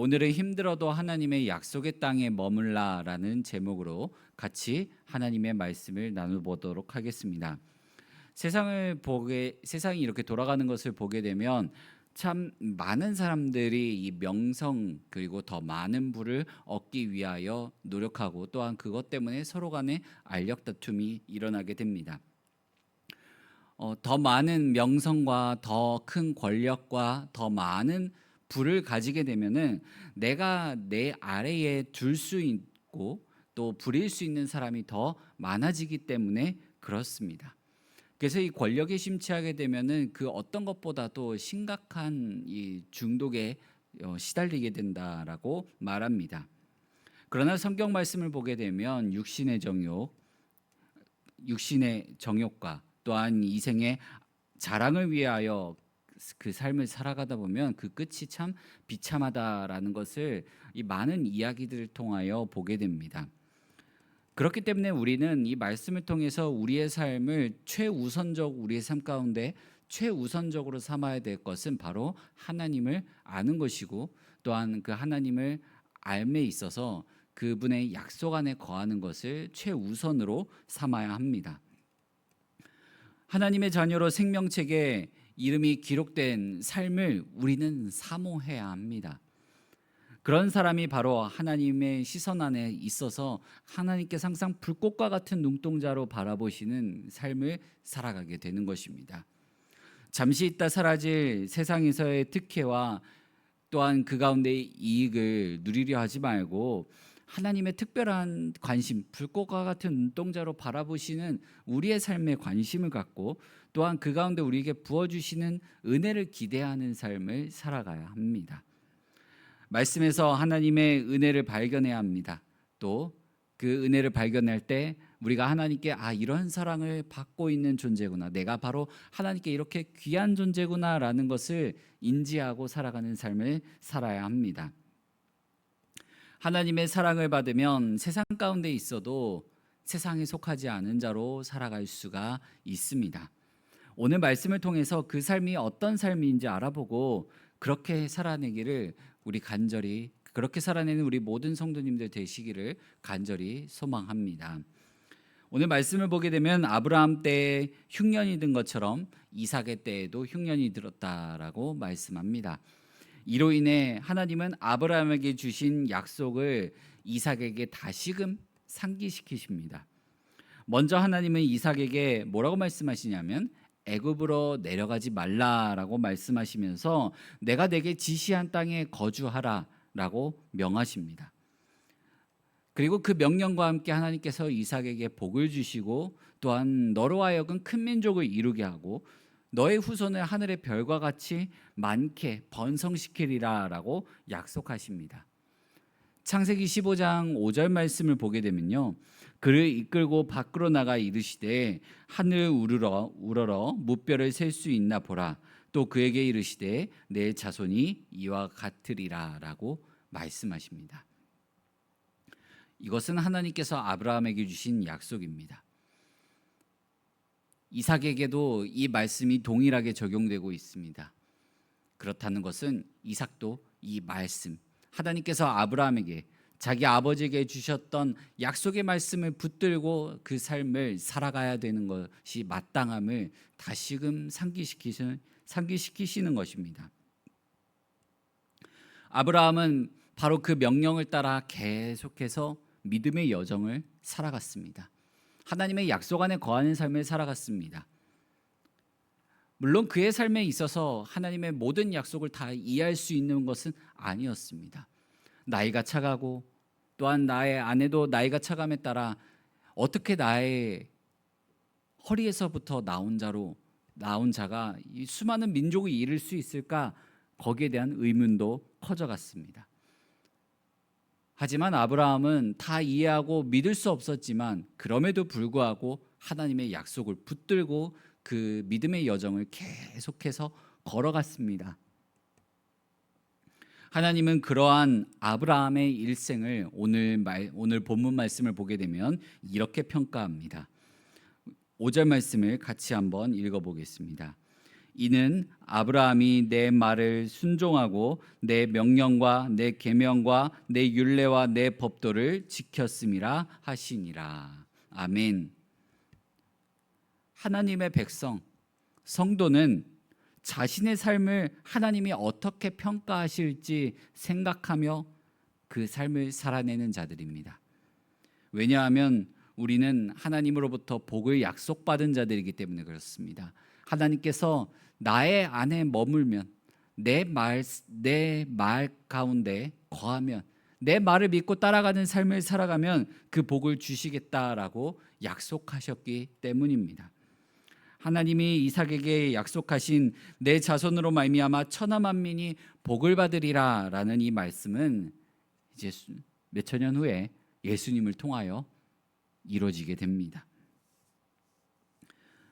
오늘은 힘들어도 하나님의 약속의 땅에 머물라라는 제목으로 같이 하나님의 말씀을 나눠보도록 하겠습니다. 세상이 이렇게 돌아가는 것을 보게 되면 참 많은 사람들이 이 명성 그리고 더 많은 부를 얻기 위하여 노력하고 또한 그것 때문에 서로 간에 알력 다툼이 일어나게 됩니다. 더 많은 명성과 더 큰 권력과 더 많은 부를 가지게 되면은 내가 내 아래에 둘 수 있고 또 부릴 수 있는 사람이 더 많아지기 때문에 그렇습니다. 그래서 이 권력에 심취하게 되면은 그 어떤 것보다도 심각한 이 중독에 시달리게 된다라고 말합니다. 그러나 성경 말씀을 보게 되면 육신의 정욕과 또한 이생의 자랑을 위하여 그 삶을 살아가다 보면 그 끝이 참 비참하다라는 것을 이 많은 이야기들을 통하여 보게 됩니다. 그렇기 때문에 우리는 이 말씀을 통해서 우리의 삶 가운데 최우선적으로 삼아야 될 것은 바로 하나님을 아는 것이고 또한 그 하나님을 알에 있어서 그분의 약속 안에 거하는 것을 최우선으로 삼아야 합니다. 하나님의 자녀로 생명책에 이름이 기록된 삶을 우리는 사모해야 합니다. 그런 사람이 바로 하나님의 시선 안에 있어서 하나님께서 항상 불꽃과 같은 눈동자로 바라보시는 삶을 살아가게 되는 것입니다. 잠시 있다 사라질 세상에서의 특혜와 또한 그 가운데의 이익을 누리려 하지 말고 하나님의 특별한 관심, 불꽃과 같은 눈동자로 바라보시는 우리의 삶에 관심을 갖고 또한 그 가운데 우리에게 부어주시는 은혜를 기대하는 삶을 살아가야 합니다. 말씀에서 하나님의 은혜를 발견해야 합니다. 또 그 은혜를 발견할 때 우리가 하나님께 이런 사랑을 받고 있는 존재구나, 내가 바로 하나님께 이렇게 귀한 존재구나라는 것을 인지하고 살아가는 삶을 살아야 합니다. 하나님의 사랑을 받으면 세상 가운데 있어도 세상에 속하지 않은 자로 살아갈 수가 있습니다. 오늘 말씀을 통해서 그 삶이 어떤 삶인지 알아보고 그렇게 살아내기를 그렇게 살아내는 우리 모든 성도님들 되시기를 간절히 소망합니다. 오늘 말씀을 보게 되면 아브라함 때에 흉년이 든 것처럼 이삭의 때에도 흉년이 들었다라고 말씀합니다. 이로 인해 하나님은 아브라함에게 주신 약속을 이삭에게 다시금 상기시키십니다. 먼저 하나님은 이삭에게 뭐라고 말씀하시냐면 애굽으로 내려가지 말라라고 말씀하시면서 내가 내게 지시한 땅에 거주하라라고 명하십니다. 그리고 그 명령과 함께 하나님께서 이삭에게 복을 주시고 또한 너로 하여금 큰 민족을 이루게 하고 너의 후손을 하늘의 별과 같이 많게 번성시키리라라고 약속하십니다. 창세기 15장 5절 말씀을 보게 되면요, 그를 이끌고 밖으로 나가 이르시되 하늘 우러러 무뼈를 셀 수 있나 보라. 또 그에게 이르시되 내 자손이 이와 같으리라라고 말씀하십니다. 이것은 하나님께서 아브라함에게 주신 약속입니다. 이삭에게도 이 말씀이 동일하게 적용되고 있습니다. 그렇다는 것은 이삭도 이 말씀, 하나님께서 아브라함에게 자기 아버지에게 주셨던 약속의 말씀을 붙들고 그 삶을 살아가야 되는 것이 마땅함을 다시금 상기시키시는 것입니다. 아브라함은 바로 그 명령을 따라 계속해서 믿음의 여정을 살아갔습니다. 하나님의 약속 안에 거하는 삶을 살아갔습니다. 물론 그의 삶에 있어서 하나님의 모든 약속을 다 이해할 수 있는 것은 아니었습니다. 나이가 차가고 또한 나의 아내도 나이가 차감에 따라 어떻게 나의 허리에서부터 나온 자가 이 수많은 민족을 이룰 수 있을까, 거기에 대한 의문도 커져갔습니다. 하지만 아브라함은 다 이해하고 믿을 수 없었지만 그럼에도 불구하고 하나님의 약속을 붙들고 그 믿음의 여정을 계속해서 걸어갔습니다. 하나님은 그러한 아브라함의 일생을 오늘 본문 말씀을 보게 되면 이렇게 평가합니다. 5절 말씀을 같이 한번 읽어보겠습니다. 이는 아브라함이 내 말을 순종하고 내 명령과 내 계명과 내 율례와 내 법도를 지켰음이라 하시니라. 아멘. 하나님의 백성, 성도는 자신의 삶을 하나님이 어떻게 평가하실지 생각하며 그 삶을 살아내는 자들입니다. 왜냐하면 우리는 하나님으로부터 복을 약속받은 자들이기 때문에 그렇습니다. 하나님께서 나의 안에 머물면, 내 말 가운데 거하면, 내 말을 믿고 따라가는 삶을 살아가면 그 복을 주시겠다라고 약속하셨기 때문입니다. 하나님이 이삭에게 약속하신 내 자손으로 말미암아 천하 만민이 복을 받으리라라는 이 말씀은 이제 몇천 년 후에 예수님을 통하여 이루어지게 됩니다.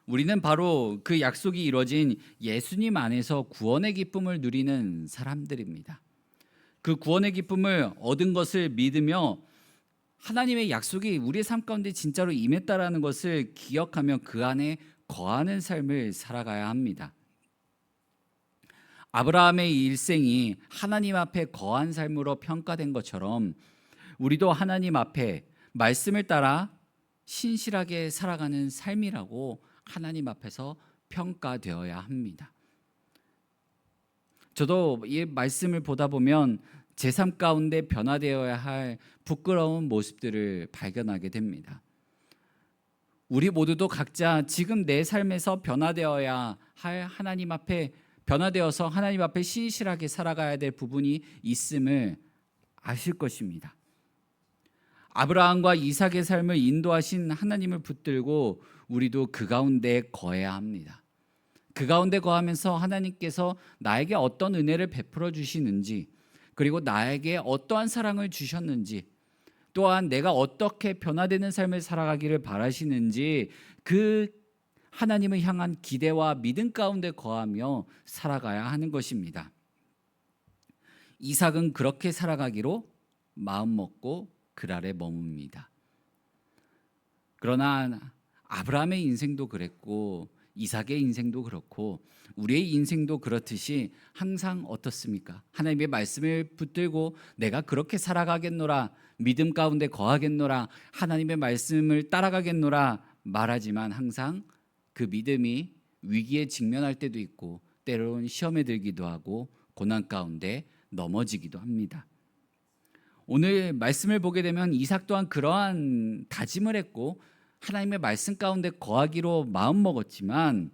우리는 바로 그 약속이 이루어진 예수님 안에서 구원의 기쁨을 누리는 사람들입니다. 그 구원의 기쁨을 얻은 것을 믿으며 하나님의 약속이 우리의 삶 가운데 진짜로 임했다라는 것을 기억하며 그 안에 거하는 삶을 살아가야 합니다. 아브라함의 일생이 하나님 앞에 거한 삶으로 평가된 것처럼 우리도 하나님 앞에 말씀을 따라 신실하게 살아가는 삶이라고 하나님 앞에서 평가되어야 합니다. 저도 이 말씀을 보다 보면 제 삶 가운데 변화되어야 할 부끄러운 모습들을 발견하게 됩니다. 우리 모두도 각자 지금 내 삶에서 변화되어야 할 하나님 앞에 변화되어서 하나님 앞에 신실하게 살아가야 될 부분이 있음을 아실 것입니다. 아브라함과 이삭의 삶을 인도하신 하나님을 붙들고 우리도 그 가운데 거해야 합니다. 그 가운데 거하면서 하나님께서 나에게 어떤 은혜를 베풀어 주시는지, 그리고 나에게 어떠한 사랑을 주셨는지, 또한 내가 어떻게 변화되는 삶을 살아가기를 바라시는지 그 하나님을 향한 기대와 믿음 가운데 거하며 살아가야 하는 것입니다. 이삭은 그렇게 살아가기로 마음먹고 그랄에 머뭅니다. 그러나 아브라함의 인생도 그랬고 이삭의 인생도 그렇고 우리의 인생도 그렇듯이 항상 어떻습니까? 하나님의 말씀을 붙들고 내가 그렇게 살아가겠노라, 믿음 가운데 거하겠노라, 하나님의 말씀을 따라가겠노라 말하지만 항상 그 믿음이 위기에 직면할 때도 있고 때로는 시험에 들기도 하고 고난 가운데 넘어지기도 합니다. 오늘 말씀을 보게 되면 이삭 또한 그러한 다짐을 했고 하나님의 말씀 가운데 거하기로 마음먹었지만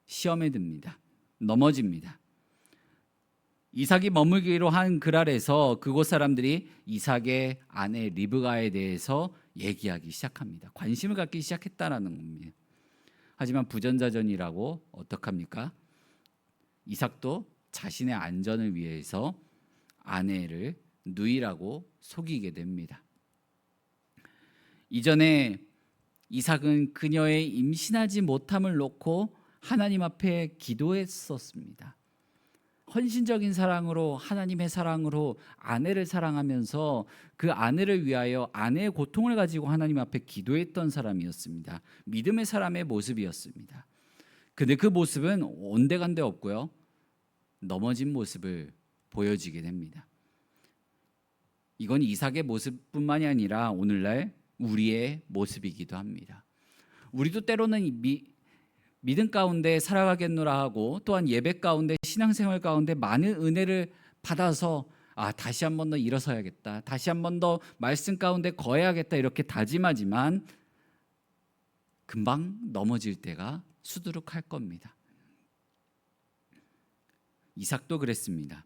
시험에 듭니다. 넘어집니다. 이삭이 머물기로 한 그랄에서 그곳 사람들이 이삭의 아내 리브가에 대해서 얘기하기 시작합니다. 관심을 갖기 시작했다라는 겁니다. 하지만 부전자전이라고 어떡합니까? 이삭도 자신의 안전을 위해서 아내를 누이라고 속이게 됩니다. 이전에 이삭은 그녀의 임신하지 못함을 놓고 하나님 앞에 기도했었습니다. 헌신적인 사랑으로 하나님의 사랑으로 아내를 사랑하면서 그 아내를 위하여 아내의 고통을 가지고 하나님 앞에 기도했던 사람이었습니다. 믿음의 사람의 모습이었습니다. 근데 그 모습은 온데간데 없고요. 넘어진 모습을 보여지게 됩니다. 이건 이삭의 모습뿐만이 아니라 오늘날 우리의 모습이기도 합니다. 우리도 때로는 믿음 가운데 살아가겠노라 하고 또한 예배 가운데 신앙생활 가운데 많은 은혜를 받아서 다시 한 번 더 일어서야겠다, 다시 한 번 더 말씀 가운데 거해야겠다 이렇게 다짐하지만 금방 넘어질 때가 수두룩할 겁니다. 이삭도 그랬습니다.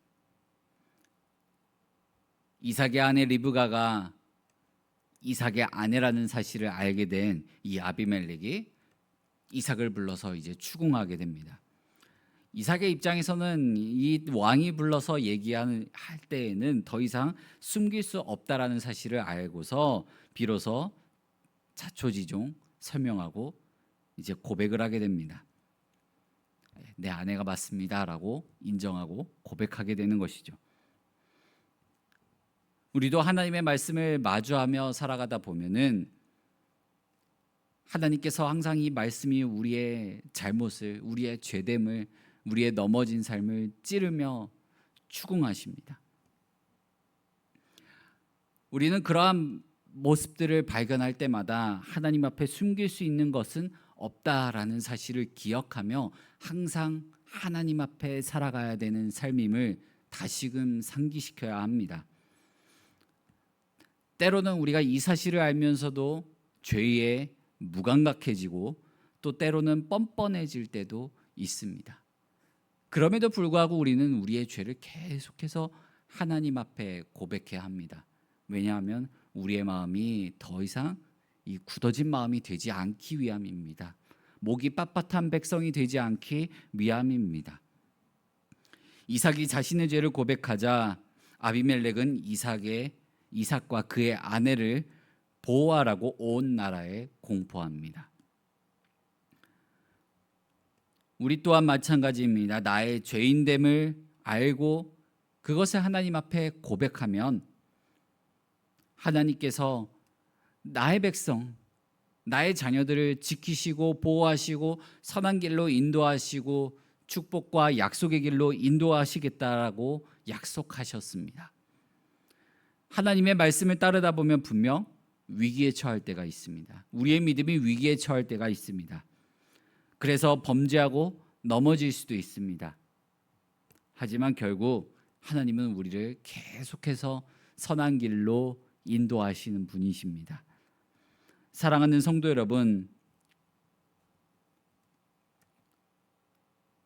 이삭의 아내 리브가가 이삭의 아내라는 사실을 알게 된 이 아비멜렉이 이삭을 불러서 이제 추궁하게 됩니다. 이삭의 입장에서는 이 왕이 불러서 얘기할 때에는 더 이상 숨길 수 없다라는 사실을 알고서 비로소 자초지종 설명하고 이제 고백을 하게 됩니다. 내 아내가 맞습니다라고 인정하고 고백하게 되는 것이죠. 우리도 하나님의 말씀을 마주하며 살아가다 보면은 하나님께서 항상 이 말씀이 우리의 잘못을, 우리의 죄됨을 우리의 넘어진 삶을 찌르며 추궁하십니다. 우리는 그러한 모습들을 발견할 때마다 하나님 앞에 숨길 수 있는 것은 없다라는 사실을 기억하며 항상 하나님 앞에 살아가야 되는 삶임을 다시금 상기시켜야 합니다. 때로는 우리가 이 사실을 알면서도 죄에 무감각해지고 또 때로는 뻔뻔해질 때도 있습니다. 그럼에도 불구하고 우리는 우리의 죄를 계속해서 하나님 앞에 고백해야 합니다. 왜냐하면 우리의 마음이 더 이상 이 굳어진 마음이 되지 않기 위함입니다. 목이 빳빳한 백성이 되지 않기 위함입니다. 이삭이 자신의 죄를 고백하자 아비멜렉은 이삭과 그의 아내를 보호하라고 온 나라에 공포합니다. 우리 또한 마찬가지입니다. 나의 죄인됨을 알고 그것을 하나님 앞에 고백하면 하나님께서 나의 백성, 나의 자녀들을 지키시고 보호하시고 선한 길로 인도하시고 축복과 약속의 길로 인도하시겠다라고 약속하셨습니다. 하나님의 말씀을 따르다 보면 분명 위기에 처할 때가 있습니다. 우리의 믿음이 위기에 처할 때가 있습니다. 그래서 범죄하고 넘어질 수도 있습니다. 하지만 결국 하나님은 우리를 계속해서 선한 길로 인도하시는 분이십니다. 사랑하는 성도 여러분,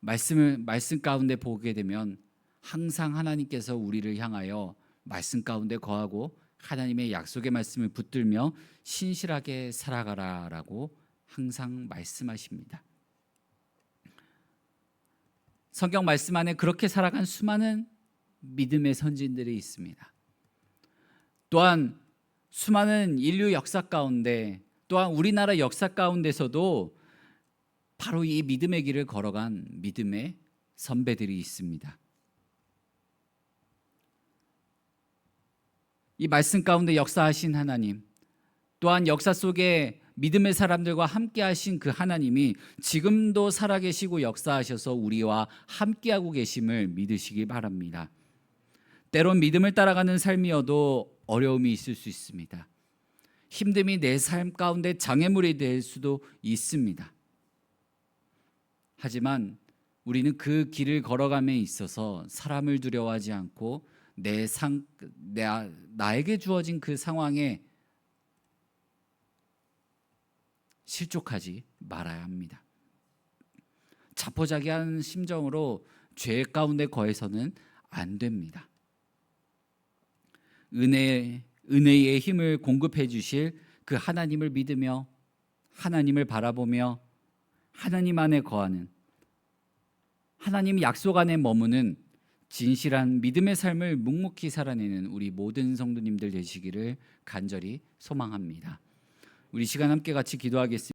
말씀 가운데 보게 되면 항상 하나님께서 우리를 향하여 말씀 가운데 거하고 하나님의 약속의 말씀을 붙들며 신실하게 살아가라라고 항상 말씀하십니다. 성경 말씀 안에 그렇게 살아간 수많은 믿음의 선진들이 있습니다. 또한 수많은 인류 역사 가운데 또한 우리나라 역사 가운데서도 바로 이 믿음의 길을 걸어간 믿음의 선배들이 있습니다. 이 말씀 가운데 역사하신 하나님, 또한 역사 속에 믿음의 사람들과 함께 하신 그 하나님이 지금도 살아계시고 역사하셔서 우리와 함께하고 계심을 믿으시기 바랍니다. 때론 믿음을 따라가는 삶이어도 어려움이 있을 수 있습니다. 힘듦이 내 삶 가운데 장애물이 될 수도 있습니다. 하지만 우리는 그 길을 걸어감에 있어서 사람을 두려워하지 않고 나에게 주어진 그 상황에 실족하지 말아야 합니다. 자포자기한 심정으로 죄 가운데 거해서는 안 됩니다. 은혜의 힘을 공급해 주실 그 하나님을 믿으며 하나님을 바라보며 하나님 안에 거하는 하나님 약속 안에 머무는 진실한 믿음의 삶을 묵묵히 살아내는 우리 모든 성도님들 되시기를 간절히 소망합니다. 우리 시간 함께 같이 기도하겠습니다.